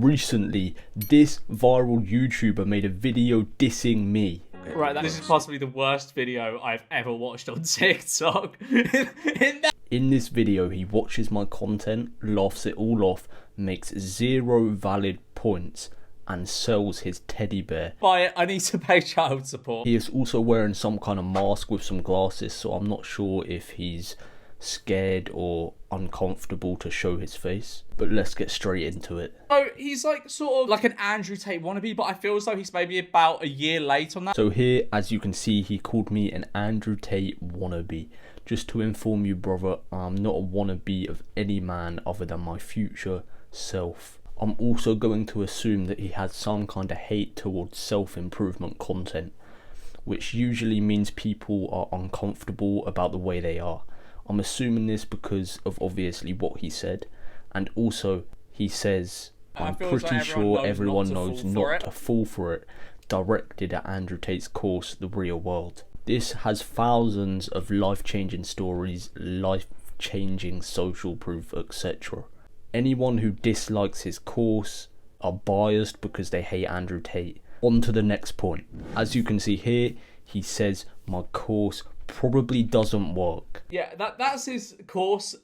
recently, this viral YouTuber made a video dissing me. Right, this is possibly the worst video I've ever watched on TikTok. In this video, he watches my content, laughs it all off, makes 0 valid points, and sells his teddy bear. Buy it, I need to pay child support. He is also wearing some kind of mask with some glasses, so I'm not sure if he's scared or uncomfortable to show his face. But let's get straight into it. So he's like sort of like an Andrew Tate wannabe, but I feel as though he's maybe about a year late on that. So here, as you can see, he called me an Andrew Tate wannabe. Just to inform you, brother, I'm not a wannabe of any man other than my future self. I'm also going to assume that he has some kind of hate towards self-improvement content, which usually means people are uncomfortable about the way they are. I'm assuming this because of obviously what he said, and also he says, I'm pretty sure everyone knows not to fall for it, directed at Andrew Tate's course, The Real World. This has thousands of life-changing stories, life-changing social proof, etc. Anyone who dislikes his course are biased because they hate Andrew Tate. On to the next point. As you can see here, he says my course probably doesn't work. Yeah, that's his course,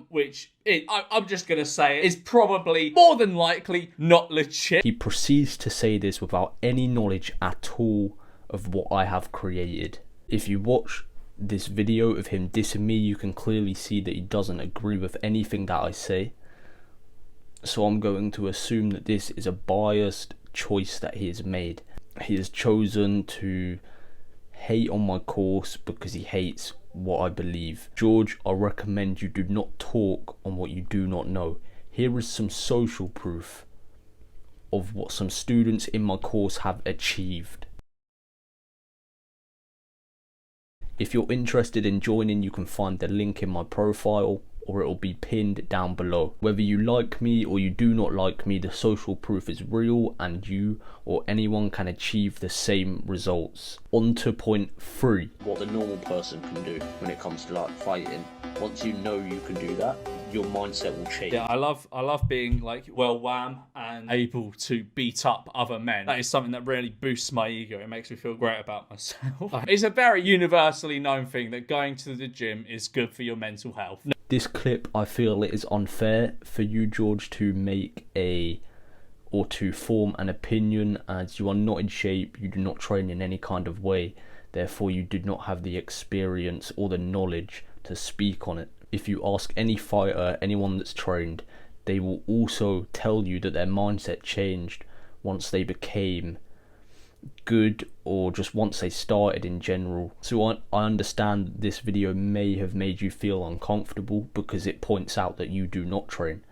which I'm just gonna say is probably more than likely not legit. He proceeds to say this without any knowledge at all of what I have created. If you watch this video of him dissing me, you can clearly see that he doesn't agree with anything that I say. So I'm going to assume that this is a biased choice that he has made. He has chosen to hate on my course because he hates what I believe. George, I recommend you do not talk on what you do not know. Here is some social proof of what some students in my course have achieved. If you're interested in joining, you can find the link in my profile, or it will be pinned down below. Whether you like me or you do not like me, the social proof is real and you or anyone can achieve the same results. On to point 3. What the normal person can do when it comes to like fighting. Once you know you can do that, your mindset will change. Yeah, I love being like well wham and able to beat up other men. That is something that really boosts my ego. It makes me feel great about myself. It's a very universally known thing that going to the gym is good for your mental health. This clip, I feel it is unfair for you, George, to make or to form an opinion, as you are not in shape, you do not train in any kind of way, therefore you do not have the experience or the knowledge to speak on it. If you ask any fighter, anyone that's trained, they will also tell you that their mindset changed once they became good, or just once they started in general. So I understand this video may have made you feel uncomfortable because it points out that you do not train.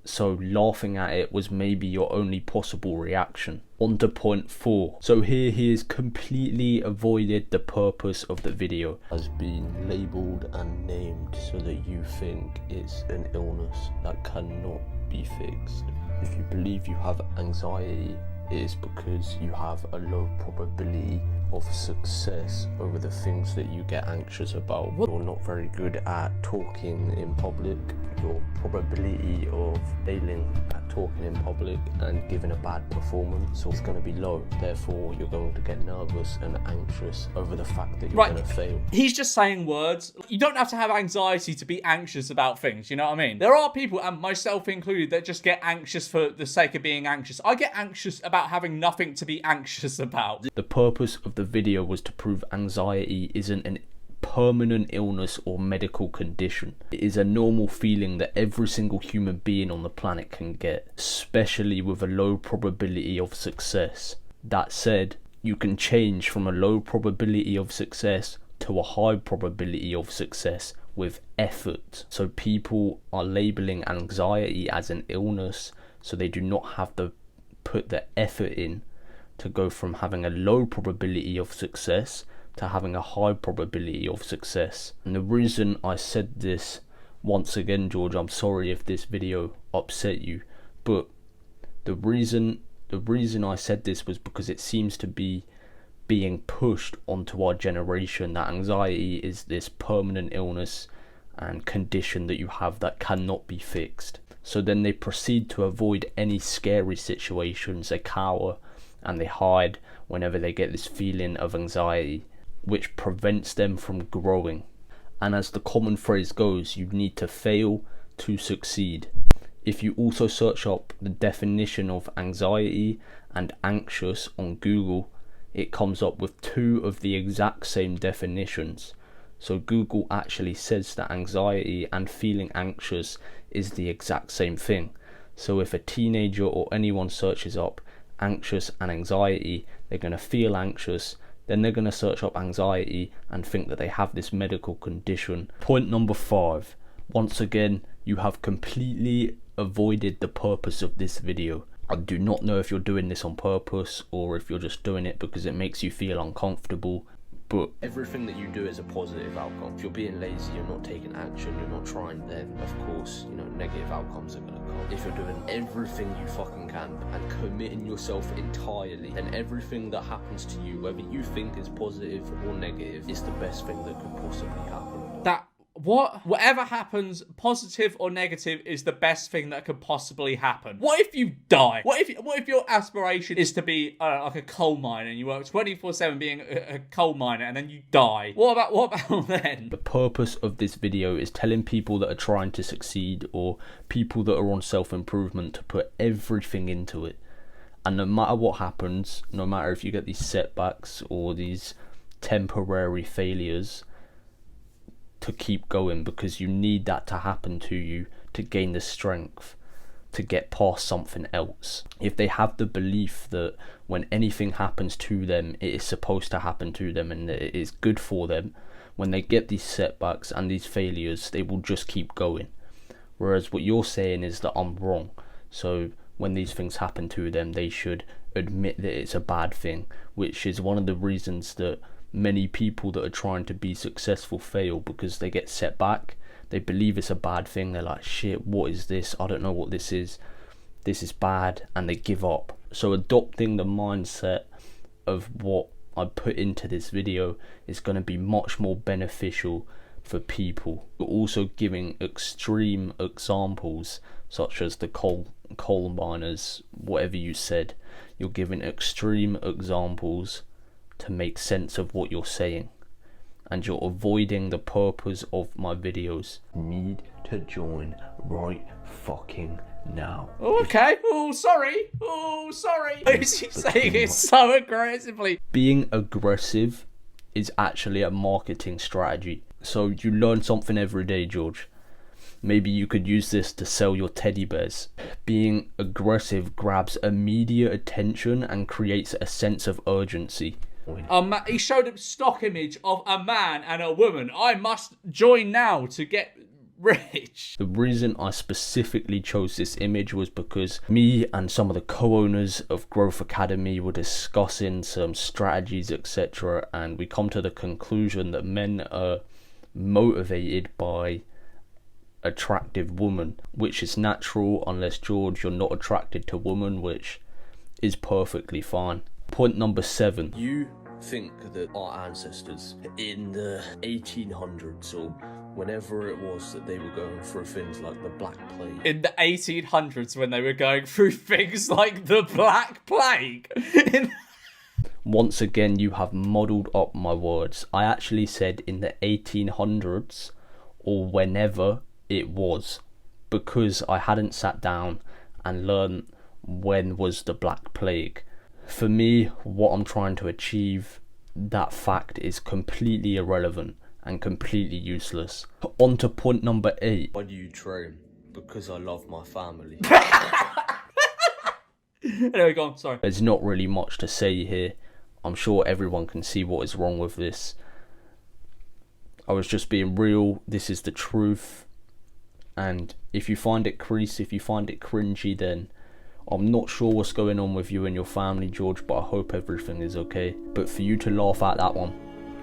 So laughing at it was maybe your only possible reaction. On to point 4. So here he has completely avoided the purpose of the video. Has been labelled and named so that you think it's an illness that cannot be fixed. If you believe you have anxiety, it is because you have a low probability of success over the things that you get anxious about. You're not very good at talking in public. Your probability of failing at talking in public and giving a bad performance is going to be low. Therefore, you're going to get nervous and anxious over the fact that you're going to fail. He's just saying words. You don't have to have anxiety to be anxious about things, you know what I mean? There are people, and myself included, that just get anxious for the sake of being anxious. I get anxious about having nothing to be anxious about. The purpose of the video was to prove anxiety isn't an permanent illness or medical condition. It is a normal feeling that every single human being on the planet can get, especially with a low probability of success. That said, you can change from a low probability of success to a high probability of success with effort. So people are labeling anxiety as an illness, so they do not have to put the effort in to go from having a low probability of success to having a high probability of success. And the reason I said this, once again, George, I'm sorry if this video upset you, but the reason I said this was because it seems to be being pushed onto our generation that anxiety is this permanent illness and condition that you have that cannot be fixed. So then they proceed to avoid any scary situations, they cower and they hide whenever they get this feeling of anxiety, which prevents them from growing. And as the common phrase goes, you need to fail to succeed. If you also search up the definition of anxiety and anxious on Google, it comes up with two of the exact same definitions. So Google actually says that anxiety and feeling anxious is the exact same thing. So if a teenager or anyone searches up anxious and anxiety, they're going to feel anxious, then they're going to search up anxiety and think that they have this medical condition. Point number 5. Once again, you have completely avoided the purpose of this video. I do not know if you're doing this on purpose or if you're just doing it because it makes you feel uncomfortable. But everything that you do is a positive outcome. If you're being lazy, you're not taking action, you're not trying, then of course, negative outcomes are gonna come. If you're doing everything you fucking can and committing yourself entirely, then everything that happens to you, whether you think is positive or negative, is the best thing that could possibly happen. Whatever happens, positive or negative, is the best thing that could possibly happen. What if you die? What if your aspiration is to be like a coal miner and you work 24/7 being a coal miner and then you die? What about then? The purpose of this video is telling people that are trying to succeed or people that are on self-improvement to put everything into it. And no matter what happens, no matter if you get these setbacks or these temporary failures, to keep going, because you need that to happen to you to gain the strength to get past something else. If they have the belief that when anything happens to them, it is supposed to happen to them and that it is good for them, when they get these setbacks and these failures, they will just keep going. Whereas what you're saying is that I'm wrong. So when these things happen to them, they should admit that it's a bad thing, which is one of the reasons that many people that are trying to be successful fail, because they get set back, they believe it's a bad thing, they're like, shit, what is this? I don't know what this is bad, and they give up. So adopting the mindset of what I put into this video is going to be much more beneficial for people. But also giving extreme examples such as the coal miners, whatever you said, you're giving extreme examples to make sense of what you're saying, and you're avoiding the purpose of my videos. Need to join right fucking now. Okay. Sorry. Why is he saying it so aggressively? Being aggressive is actually a marketing strategy. So you learn something every day, George. Maybe you could use this to sell your teddy bears. Being aggressive grabs immediate attention and creates a sense of urgency. He showed a stock image of a man and a woman. I must join now to get rich. The reason I specifically chose this image was because me and some of the co-owners of Growth Academy were discussing some strategies, etc., and we come to the conclusion that men are motivated by attractive women, which is natural unless, George, you're not attracted to women, which is perfectly fine. Point number 7. You think that our ancestors in the 1800s or whenever it was that they were going through things like the Black Plague. In the 1800s when they were going through things like the Black Plague. Once again, you have muddled up my words. I actually said in the 1800s or whenever it was, because I hadn't sat down and learned when was the Black Plague. For me, what I'm trying to achieve, that fact is completely irrelevant and completely useless. On to point number 8. Why do you train? Because I love my family. Anyway, go on, sorry. There's not really much to say here. I'm sure everyone can see what is wrong with this. I was just being real. This is the truth. And if you find it if you find it cringy, then I'm not sure what's going on with you and your family, George, but I hope everything is okay. But for you to laugh at that one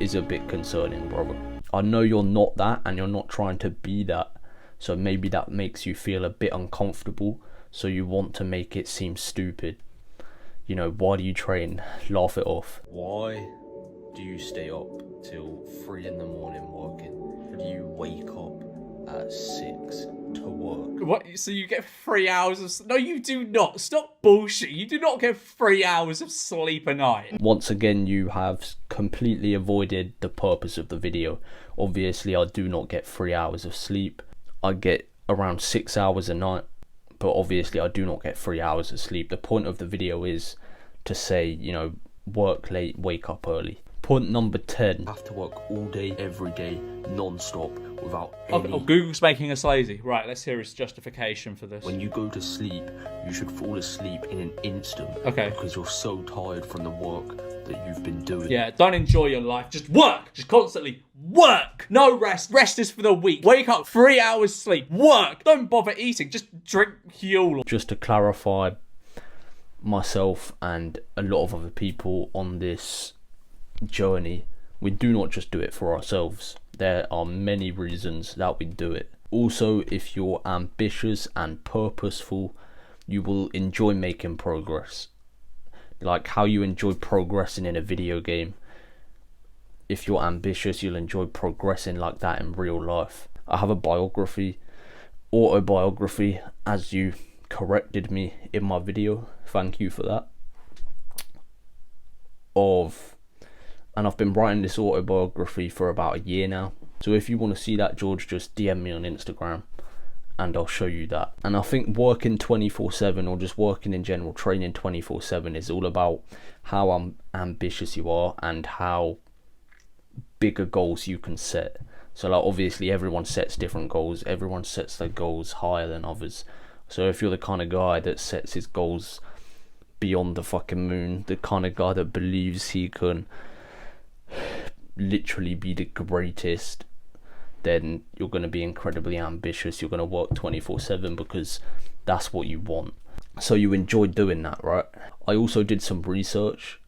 is a bit concerning, brother. I know you're not that and you're not trying to be that, so maybe that makes you feel a bit uncomfortable, so you want to make it seem stupid. Why do you train? Laugh it off. Why do you stay up till 3 in the morning working? Do you wake up at 6 to work. What? So you get 3 hours of... No, you do not. Stop bullshit. You do not get 3 hours of sleep a night. Once again, you have completely avoided the purpose of the video. Obviously, I do not get 3 hours of sleep. I get around 6 hours a night, but obviously I do not get 3 hours of sleep. The point of the video is to say, you know, work late, wake up early. Point number 10. I have to work all day, every day, non-stop, without any... Oh, Google's making us lazy. Right, let's hear his justification for this. When you go to sleep, you should fall asleep in an instant. Okay. Because you're so tired from the work that you've been doing. Yeah, don't enjoy your life. Just work. Just constantly work. No rest. Rest is for the weak. Wake up, 3 hours sleep. Work. Don't bother eating. Just drink fuel. Just to clarify, myself and a lot of other people on this journey, we do not just do it for ourselves. There are many reasons that we do it. Also, if you're ambitious and purposeful, you will enjoy making progress. Like how you enjoy progressing in a video game. If you're ambitious, you'll enjoy progressing like that in real life. I have a autobiography, as you corrected me in my video. Thank you for that. And I've been writing this autobiography for about a year now. So if you want to see that, George, just DM me on Instagram and I'll show you that. And I think working 24/7, or just working in general, training 24/7, is all about how ambitious you are and how bigger goals you can set. So like obviously everyone sets different goals. Everyone sets their goals higher than others. So if you're the kind of guy that sets his goals beyond the fucking moon, the kind of guy that believes he can literally be the greatest, then you're going to be incredibly ambitious. You're going to work 24/7 because that's what you want. So you enjoy doing that, right? I also did some research.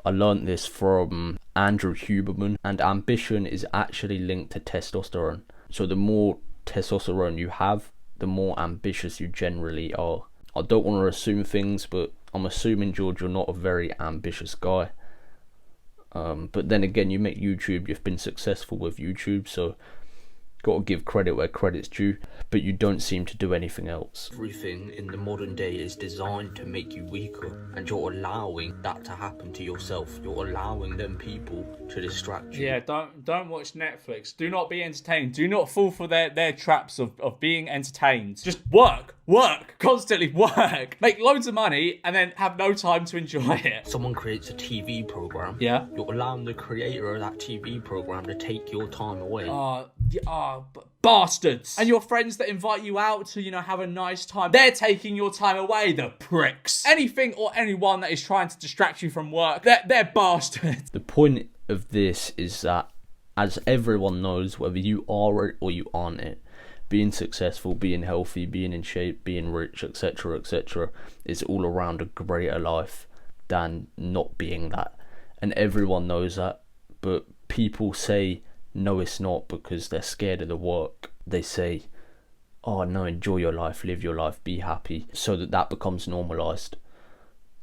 I learned this from Andrew Huberman, and ambition is actually linked to testosterone. So the more testosterone you have, the more ambitious you generally are. I don't want to assume things, but I'm assuming, George, you're not a very ambitious guy. But then again, you make YouTube, you've been successful with YouTube, so got to give credit where credit's due, but you don't seem to do anything else. Everything in the modern day is designed to make you weaker, and you're allowing that to happen to yourself. You're allowing them people to distract you. Yeah, don't watch Netflix. Do not be entertained. Do not fall for their traps of being entertained. Just work, constantly work. Make loads of money and then have no time to enjoy it. Someone creates a TV program. Yeah. You're allowing the creator of that TV program to take your time away. Bastards. And your friends that invite you out to, have a nice time, they're taking your time away, the pricks. Anything or anyone that is trying to distract you from work, they're bastards. The point of this is that, as everyone knows, whether you are it or you aren't it, being successful, being healthy, being in shape, being rich, etc., is all around a greater life than not being that. And everyone knows that, but people say, no, it's not, because they're scared of the work. They say, oh no, enjoy your life, live your life, be happy, so that becomes normalized.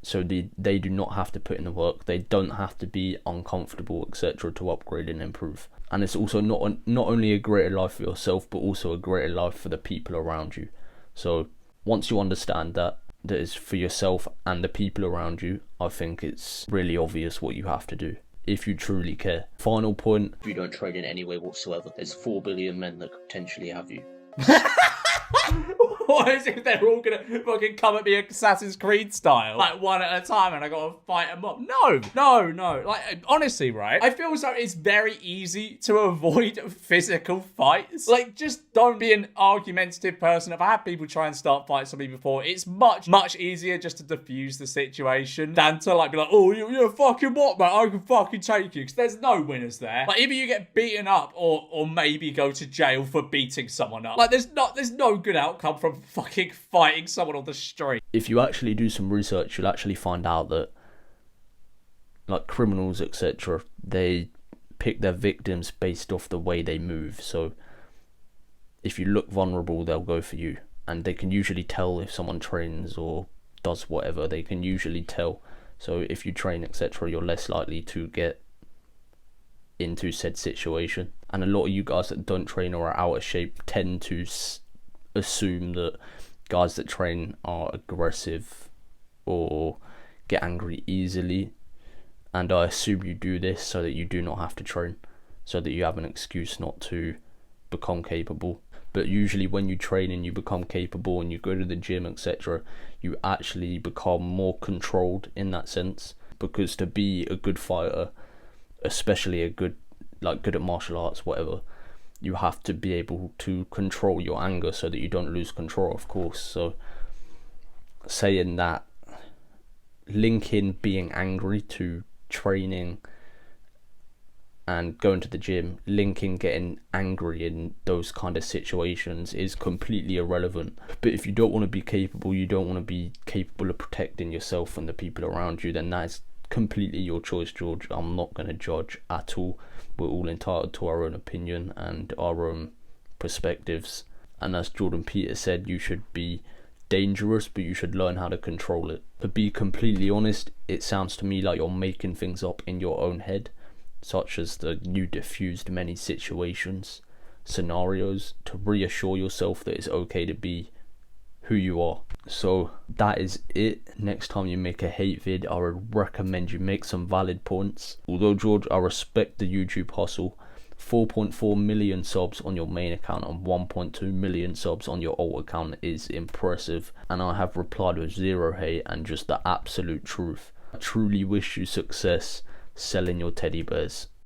So they do not have to put in the work. They don't have to be uncomfortable, etc., to upgrade and improve. And it's also not only a greater life for yourself, but also a greater life for the people around you. So once you understand that is for yourself and the people around you, I think it's really obvious what you have to do if you truly care. Final point: if you don't trade in any way whatsoever, there's 4 billion men that could potentially have you. What is it? They're all gonna fucking come at me Assassin's Creed style, like one at a time, and I gotta fight them up? No. Like, honestly, right? I feel as though it's very easy to avoid physical fights. Like, just don't be an argumentative person. I've had people try and start fights on me before. It's much easier just to diffuse the situation than to be like, oh, you're fucking what, mate? I can fucking take you. Because there's no winners there. Like, either you get beaten up or maybe go to jail for beating someone up. Like, there's no good outcome from fucking fighting someone on the street. If you actually do some research, you'll actually find out that, like, criminals, etc., they pick their victims based off the way they move. So if you look vulnerable, they'll go for you, and they can usually tell if someone trains or does whatever. They can usually tell. So if you train, etc., you're less likely to get into said situation. And a lot of you guys that don't train or are out of shape tend to assume that guys that train are aggressive or get angry easily. And I assume you do this so that you do not have to train, so that you have an excuse not to become capable. But usually when you train and you become capable and you go to the gym, etc., you actually become more controlled in that sense. Because to be a good fighter, especially a good at martial arts, whatever, you have to be able to control your anger so that you don't lose control, of course. So saying that, linking being angry to training and going to the gym, linking getting angry in those kind of situations is completely irrelevant. But if you don't want to be capable, you don't want to be capable of protecting yourself and the people around you, then that is completely your choice, George. I'm not going to judge at all. We're all entitled to our own opinion and our own perspectives. And as Jordan Peter said, you should be dangerous, but you should learn how to control it. To be completely honest, it sounds to me like you're making things up in your own head, such as you diffused many scenarios to reassure yourself that it's okay to be who you are. So that is it. Next time you make a hate vid, I would recommend you make some valid points. Although, George, I respect the YouTube hustle. 4.4 million subs on your main account and 1.2 million subs on your alt account is impressive, and I have replied with zero hate and just the absolute truth. I truly wish you success selling your teddy bears.